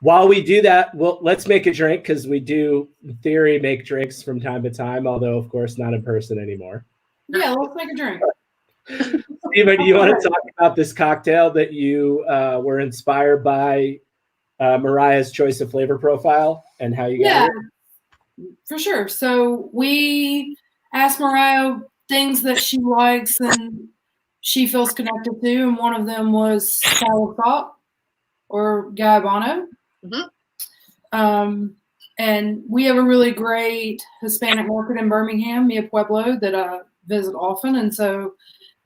While we do that, let's make a drink because we do, in theory, make drinks from time to time, although, of course, not in person anymore. Yeah, let's make a drink. Steven, do you want to talk about this cocktail that you were inspired by Mariah's choice of flavor profile and how you got it? For sure. So we asked Mariah things that she likes and she feels connected to, and one of them was soursop or Gabbano. And we have a really great Hispanic market in Birmingham, Mi Pueblo, that I visit often, and so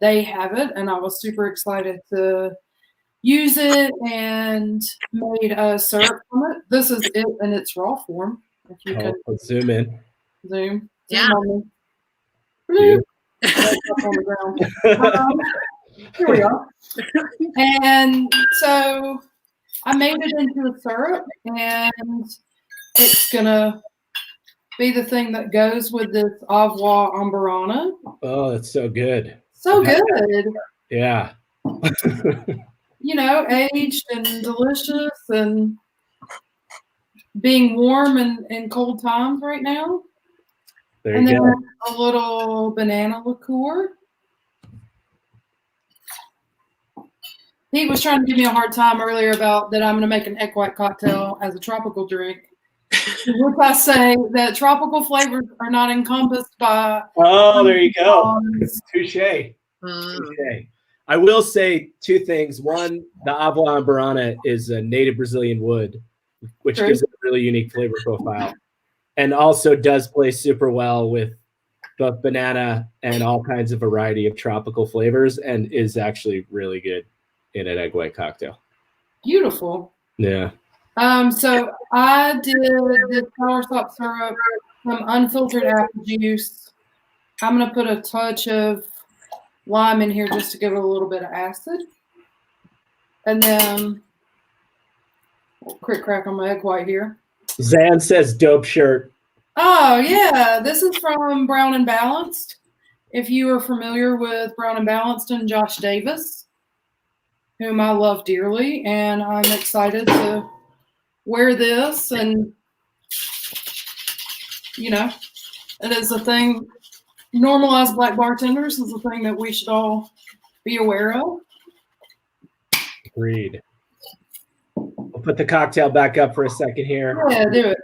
they have it, and I was super excited to use it and made a syrup from it. This is it in its raw form. If you could let's zoom in. Zoom Yeah. on me. On the ground. Here we are. And so I made it into a syrup, and it's gonna be the thing that goes with this Avuá Amburana. Oh, that's so good. So good. Yeah. You know, aged and delicious and being warm in cold times right now. There and you then go. A little banana liqueur. Pete was trying to give me a hard time earlier about that I'm going to make an egg white cocktail as a tropical drink. Which I say that tropical flavors are not encompassed by. Oh, there you go. Touche. Touche. I will say two things. One, the Avuá Amburana is a native Brazilian wood, which gives it a really unique flavor profile, and also does play super well with both banana and all kinds of variety of tropical flavors, and is actually really good in an egg white cocktail. Beautiful. Yeah. So I did the Soursop Syrup, some unfiltered apple juice. I'm going to put a touch of lime in here just to give it a little bit of acid. And then quick crack on my egg white here. Zan says dope shirt. Oh, yeah. This is from Brown and Balanced. If you are familiar with Brown and Balanced and Josh Davis, whom I love dearly, and I'm excited to wear this, and you know, it is a thing. Normalized black bartenders is a thing that we should all be aware of. Agreed. We'll put the cocktail back up for a second here. Yeah, do it.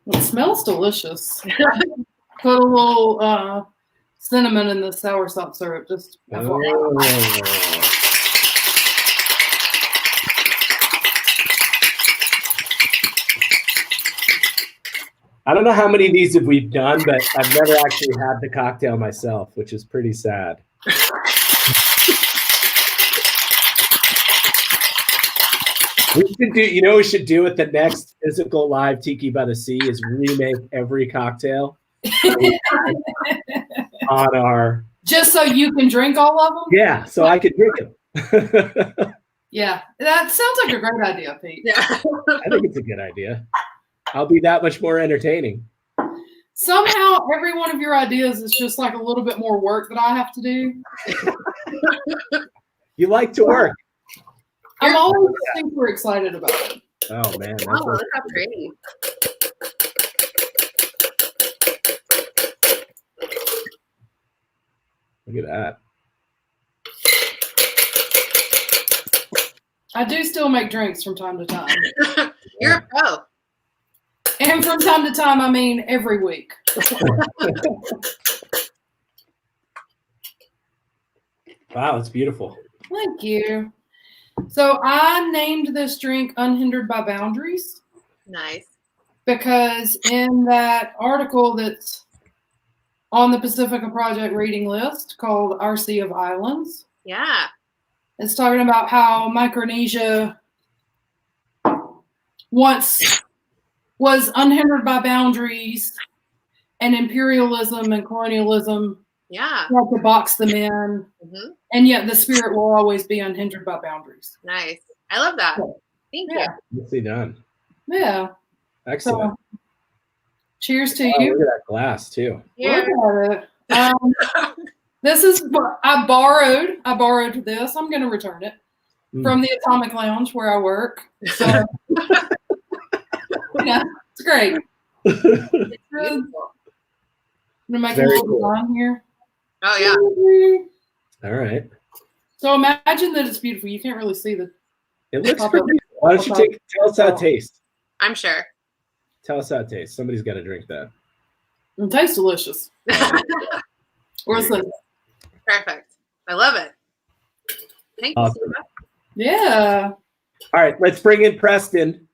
It smells delicious. Put a little cinnamon in the soursop syrup, just FYI. I don't know how many of these have we've done, but I've never actually had the cocktail myself, which is pretty sad. We should do, you know, what we should do at the next physical live Tiki by the Sea is remake every cocktail on our. Just so you can drink all of them? Yeah, so I could drink them. Yeah, that sounds like a great idea, Pete. Yeah. I think it's a good idea. I'll be that much more entertaining. Somehow, every one of your ideas is just like a little bit more work that I have to do. You like to work. I'm always super excited about it. Oh, man. Oh, look how pretty. Look at that. I do still make drinks from time to time. You're a pro. And from time to time, I mean every week. Wow, it's beautiful. Thank you. So I named this drink Unhindered by Boundaries. Nice. Because in that article that's on the Pacifica Project reading list called Our Sea of Islands, Yeah. it's talking about how Micronesia once was unhindered by boundaries, and imperialism and colonialism Yeah. tried to box them in, and yet the spirit will always be unhindered by boundaries. Nice. I love that. Thank you. Nicely done. Yeah. Excellent. So, cheers to Wow, you. look at that glass, too. Here. Look at it. This is what I borrowed this. I'm going to return it from the Atomic Lounge where I work. So, yeah, it's great. It's beautiful. I'm going to make Very a little cool. design here. Oh yeah. All right. So imagine that it's beautiful. You can't really see the. It looks pretty. Why don't you tell us how it tastes? I'm sure. Tell us how it tastes. Somebody's got to drink that. It tastes delicious. Listen. Perfect. I love it. Thank you so much. Yeah. All right, let's bring in Preston.